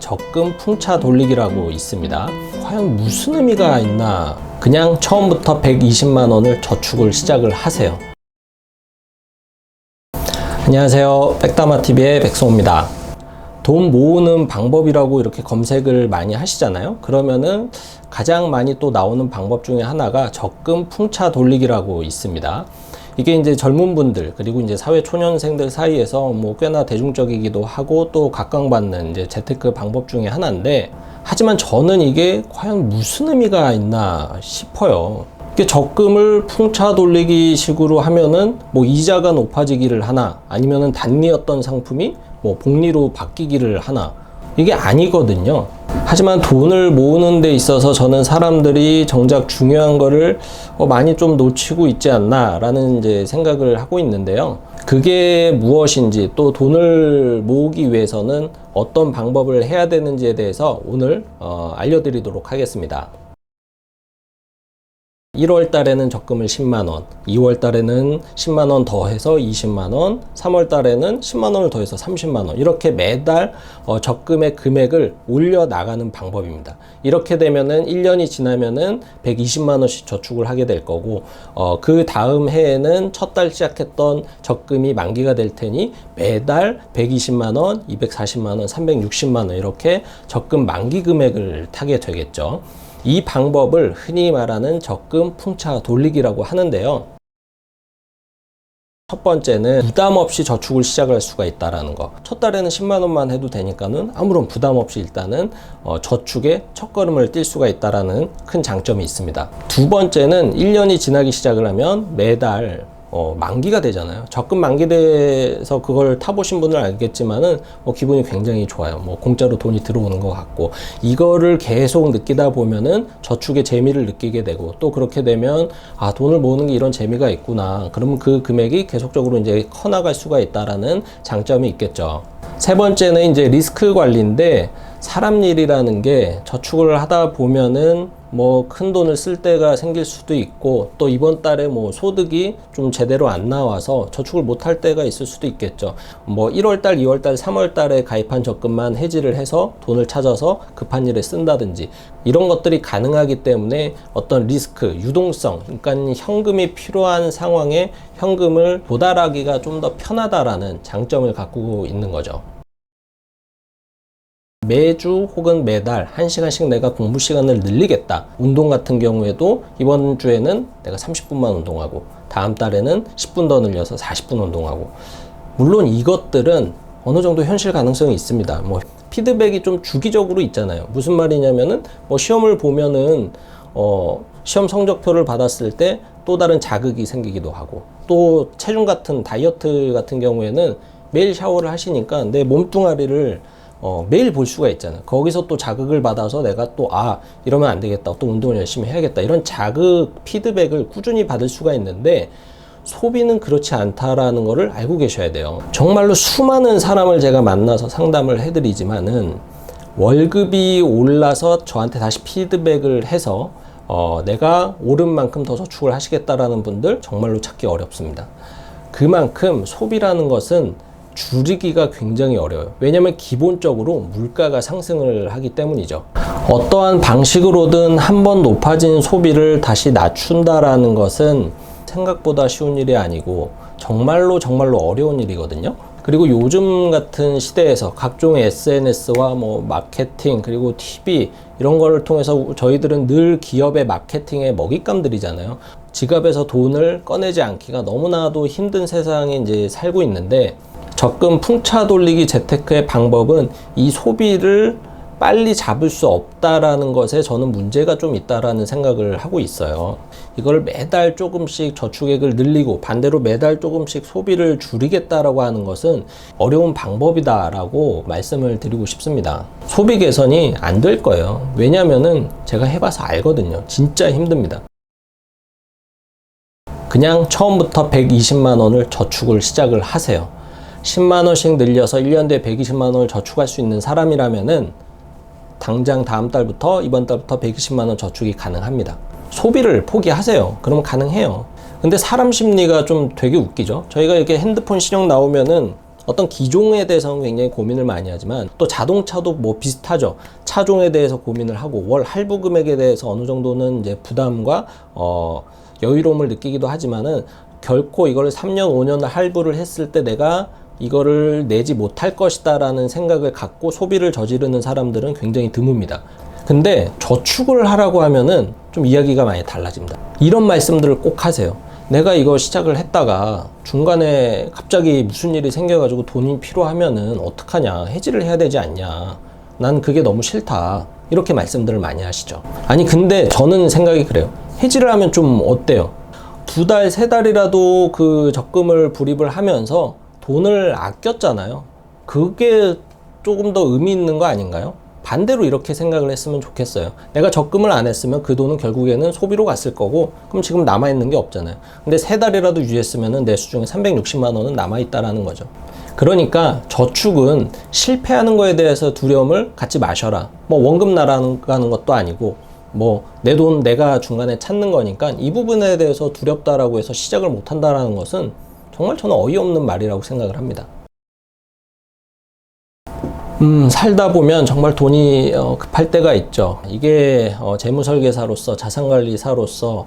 적금 풍차 돌리기라고 있습니다. 과연 무슨 의미가 있나? 그냥 처음부터 120만 원을 저축을 시작을 하세요. 안녕하세요. 백다마TV의 백성호입니다. 돈 모으는 방법이라고 이렇게 검색을 많이 하시잖아요. 그러면은 가장 많이 또 나오는 방법 중에 하나가 적금 풍차 돌리기라고 있습니다. 이게 이제 젊은 분들 그리고 이제 사회 초년생들 사이에서 뭐 꽤나 대중적이기도 하고 또 각광받는 이제 재테크 방법 중에 하나인데, 하지만 저는 이게 과연 무슨 의미가 있나 싶어요. 이게 적금을 풍차 돌리기 식으로 하면은 뭐 이자가 높아지기를 하나, 아니면은 단리였던 상품이 뭐 복리로 바뀌기를 하나, 이게 아니거든요. 하지만 돈을 모으는 데 있어서 저는 사람들이 정작 중요한 거를 많이 좀 놓치고 있지 않나 라는 이제 생각을 하고 있는데요. 그게 무엇인지, 또 돈을 모으기 위해서는 어떤 방법을 해야 되는지에 대해서 오늘 알려드리도록 하겠습니다. 1월 달에는 적금을 10만원, 2월 달에는 10만원 더해서 20만원, 3월 달에는 10만원을 더해서 30만원, 이렇게 매달 적금의 금액을 올려 나가는 방법입니다. 이렇게 되면은 1년이 지나면은 120만원씩 저축을 하게 될 거고, 그 다음 해에는 첫 달 시작했던 적금이 만기가 될 테니 매달 120만원, 240만원, 360만원 이렇게 적금 만기 금액을 타게 되겠죠. 이 방법을 흔히 말하는 적금 풍차 돌리기라고 하는데요. 첫 번째는 부담 없이 저축을 시작할 수가 있다라는 거. 첫 달에는 10만 원만 해도 되니까는 아무런 부담 없이 일단은 저축에 첫걸음을 뛸 수가 있다라는 큰 장점이 있습니다. 두 번째는 1년이 지나기 시작을 하면 매달 만기가 되잖아요. 적금 만기돼서 그걸 타보신 분은 알겠지만은 기분이 굉장히 좋아요. 공짜로 돈이 들어오는 것 같고, 이거를 계속 느끼다 보면은 저축의 재미를 느끼게 되고, 또 그렇게 되면 돈을 모으는 게 이런 재미가 있구나. 그러면 그 금액이 계속적으로 이제 커나갈 수가 있다라는 장점이 있겠죠. 세 번째는 이제 리스크 관리인데, 사람 일이라는 게 저축을 하다 보면은 큰 돈을 쓸 때가 생길 수도 있고, 또 이번 달에 소득이 좀 제대로 안 나와서 저축을 못 할 때가 있을 수도 있겠죠. 1월달, 2월달, 3월달에 가입한 적금만 해지를 해서 돈을 찾아서 급한 일에 쓴다든지, 이런 것들이 가능하기 때문에 어떤 리스크, 유동성, 그러니까 현금이 필요한 상황에 현금을 도달하기가 좀 더 편하다라는 장점을 갖고 있는 거죠. 매주 혹은 매달 1시간씩 내가 공부 시간을 늘리겠다. 운동 같은 경우에도 이번 주에는 내가 30분만 운동하고, 다음 달에는 10분 더 늘려서 40분 운동하고. 물론 이것들은 어느 정도 현실 가능성이 있습니다. 피드백이 좀 주기적으로 있잖아요. 무슨 말이냐면은 시험을 보면은 시험 성적표를 받았을 때 또 다른 자극이 생기기도 하고, 또 체중 같은 다이어트 같은 경우에는 매일 샤워를 하시니까 내 몸뚱아리를 매일 볼 수가 있잖아요. 거기서 또 자극을 받아서 내가 또 이러면 안 되겠다, 또 운동을 열심히 해야겠다, 이런 자극 피드백을 꾸준히 받을 수가 있는데, 소비는 그렇지 않다라는 거를 알고 계셔야 돼요. 정말로 수많은 사람을 제가 만나서 상담을 해드리지만은 월급이 올라서 저한테 다시 피드백을 해서 내가 오른 만큼 더 저축을 하시겠다라는 분들 정말로 찾기 어렵습니다. 그만큼 소비라는 것은 줄이기가 굉장히 어려워요. 왜냐하면 기본적으로 물가가 상승을 하기 때문이죠. 어떠한 방식으로든 한번 높아진 소비를 다시 낮춘다라는 것은 생각보다 쉬운 일이 아니고 정말로 어려운 일이거든요. 그리고 요즘 같은 시대에서 각종 SNS와 마케팅, 그리고 TV 이런 거를 통해서 저희들은 늘 기업의 마케팅에 먹잇감들이잖아요. 지갑에서 돈을 꺼내지 않기가 너무나도 힘든 세상에 이제 살고 있는데, 적금 풍차 돌리기 재테크의 방법은 이 소비를 빨리 잡을 수 없다라는 것에 저는 문제가 좀 있다라는 생각을 하고 있어요. 이걸 매달 조금씩 저축액을 늘리고 반대로 매달 조금씩 소비를 줄이겠다라고 하는 것은 어려운 방법이다라고 말씀을 드리고 싶습니다. 소비 개선이 안 될 거예요. 왜냐면은 제가 해봐서 알거든요. 진짜 힘듭니다. 그냥 처음부터 120만 원을 저축을 시작을 하세요. 10만 원씩 늘려서 1년 뒤에 120만 원을 저축할 수 있는 사람이라면은 당장 다음 달부터, 이번 달부터 120만 원 저축이 가능합니다. 소비를 포기하세요. 그러면 가능해요. 근데 사람 심리가 좀 되게 웃기죠. 저희가 이렇게 핸드폰 신용 나오면은 어떤 기종에 대해서는 굉장히 고민을 많이 하지만 또 자동차도 뭐 비슷하죠. 차종에 대해서 고민을 하고 월 할부 금액에 대해서 어느 정도는 이제 부담과 여유로움을 느끼기도 하지만은 결코 이걸 3년, 5년을 할부를 했을 때 내가 이거를 내지 못할 것이다 라는 생각을 갖고 소비를 저지르는 사람들은 굉장히 드뭅니다. 근데 저축을 하라고 하면은 좀 이야기가 많이 달라집니다. 이런 말씀들을 꼭 하세요. 내가 이거 시작을 했다가 중간에 갑자기 무슨 일이 생겨가지고 돈이 필요하면은 어떡하냐, 해지를 해야 되지 않냐, 난 그게 너무 싫다, 이렇게 말씀들을 많이 하시죠. 아니 근데 저는 생각이 그래요. 해지를 하면 좀 어때요? 2달, 3달이라도 그 적금을 불입을 하면서 돈을 아꼈잖아요. 그게 조금 더 의미 있는 거 아닌가요? 반대로 이렇게 생각을 했으면 좋겠어요. 내가 적금을 안 했으면 그 돈은 결국에는 소비로 갔을 거고, 그럼 지금 남아있는 게 없잖아요. 근데 3달이라도 유지했으면 내 수중에 360만 원은 남아있다라는 거죠. 그러니까 저축은 실패하는 거에 대해서 두려움을 갖지 마셔라. 뭐 원금 날아가는 것도 아니고 뭐 내 돈 내가 중간에 찾는 거니까 이 부분에 대해서 두렵다라고 해서 시작을 못 한다라는 것은 정말 저는 어이없는 말이라고 생각을 합니다. 살다 보면 정말 돈이 급할 때가 있죠. 이게 재무설계사로서, 자산관리사로서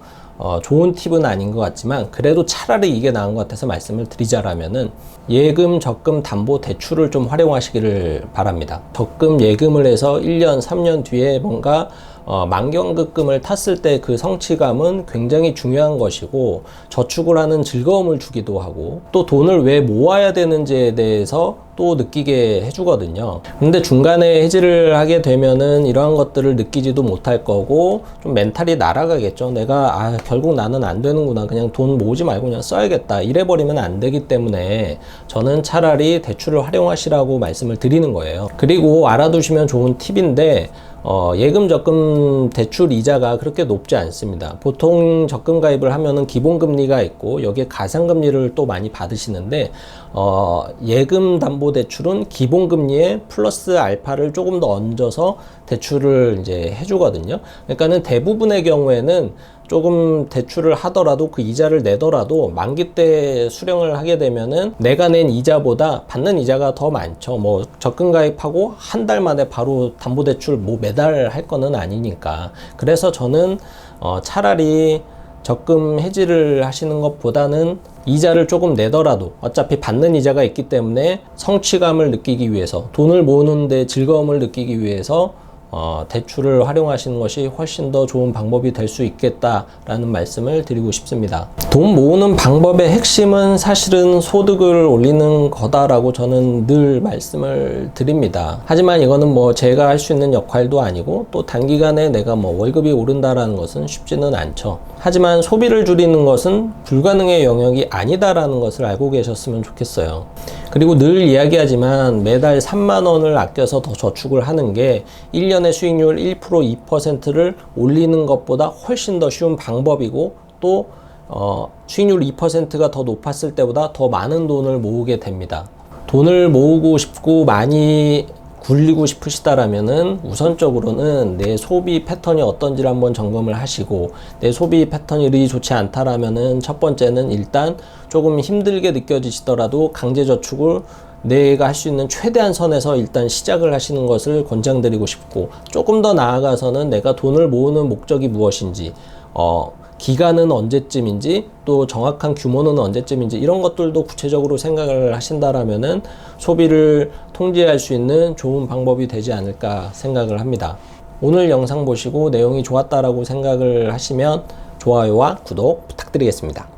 좋은 팁은 아닌 것 같지만 그래도 차라리 이게 나은 것 같아서 말씀을 드리자라면은 예금, 적금, 담보, 대출을 좀 활용하시기를 바랍니다. 적금, 예금을 해서 1년, 3년 뒤에 뭔가 만경극금을 탔을 때 그 성취감은 굉장히 중요한 것이고, 저축을 하는 즐거움을 주기도 하고, 또 돈을 왜 모아야 되는지에 대해서 또 느끼게 해주거든요. 근데 중간에 해지를 하게 되면은 이러한 것들을 느끼지도 못할 거고 좀 멘탈이 날아가겠죠. 내가 결국 나는 안 되는구나, 그냥 돈 모으지 말고 그냥 써야겠다, 이래버리면 안 되기 때문에 저는 차라리 대출을 활용하시라고 말씀을 드리는 거예요. 그리고 알아두시면 좋은 팁인데, 예금, 적금, 대출 이자가 그렇게 높지 않습니다. 보통 적금 가입을 하면은 기본금리가 있고 여기에 가상금리를 또 많이 받으시는데, 예금, 담보 대출은 기본금리에 플러스 알파를 조금 더 얹어서 대출을 이제 해주거든요. 그러니까는 대부분의 경우에는 조금 대출을 하더라도 그 이자를 내더라도 만기 때 수령을 하게 되면은 내가 낸 이자보다 받는 이자가 더 많죠. 뭐 적금 가입하고 한 달 만에 바로 담보대출 뭐 매달 할 거는 아니니까. 그래서 저는 차라리 적금 해지를 하시는 것보다는 이자를 조금 내더라도 어차피 받는 이자가 있기 때문에 성취감을 느끼기 위해서, 돈을 모으는데 즐거움을 느끼기 위해서 대출을 활용하시는 것이 훨씬 더 좋은 방법이 될 수 있겠다라는 말씀을 드리고 싶습니다. 돈 모으는 방법의 핵심은 사실은 소득을 올리는 거다라고 저는 늘 말씀을 드립니다. 하지만 이거는 뭐 제가 할 수 있는 역할도 아니고 또 단기간에 내가 뭐 월급이 오른다라는 것은 쉽지는 않죠. 하지만 소비를 줄이는 것은 불가능의 영역이 아니다라는 것을 알고 계셨으면 좋겠어요. 그리고 늘 이야기하지만 매달 3만 원을 아껴서 더 저축을 하는 게 1년의 수익률 1%, 2%를 올리는 것보다 훨씬 더 쉬운 방법이고, 또 수익률 2%가 더 높았을 때보다 더 많은 돈을 모으게 됩니다. 돈을 모으고 싶고 많이 굴리고 싶으시다라면은 우선적으로는 내 소비 패턴이 어떤지를 한번 점검을 하시고, 내 소비 패턴이 좋지 않다라면은 첫 번째는 일단 조금 힘들게 느껴지시더라도 강제저축을 내가 할 수 있는 최대한 선에서 일단 시작을 하시는 것을 권장드리고 싶고, 조금 더 나아가서는 내가 돈을 모으는 목적이 무엇인지, 기간은 언제쯤인지, 또 정확한 규모는 언제쯤인지, 이런 것들도 구체적으로 생각을 하신다라면은 소비를 통제할 수 있는 좋은 방법이 되지 않을까 생각을 합니다. 오늘 영상 보시고 내용이 좋았다라고 생각을 하시면 좋아요와 구독 부탁드리겠습니다.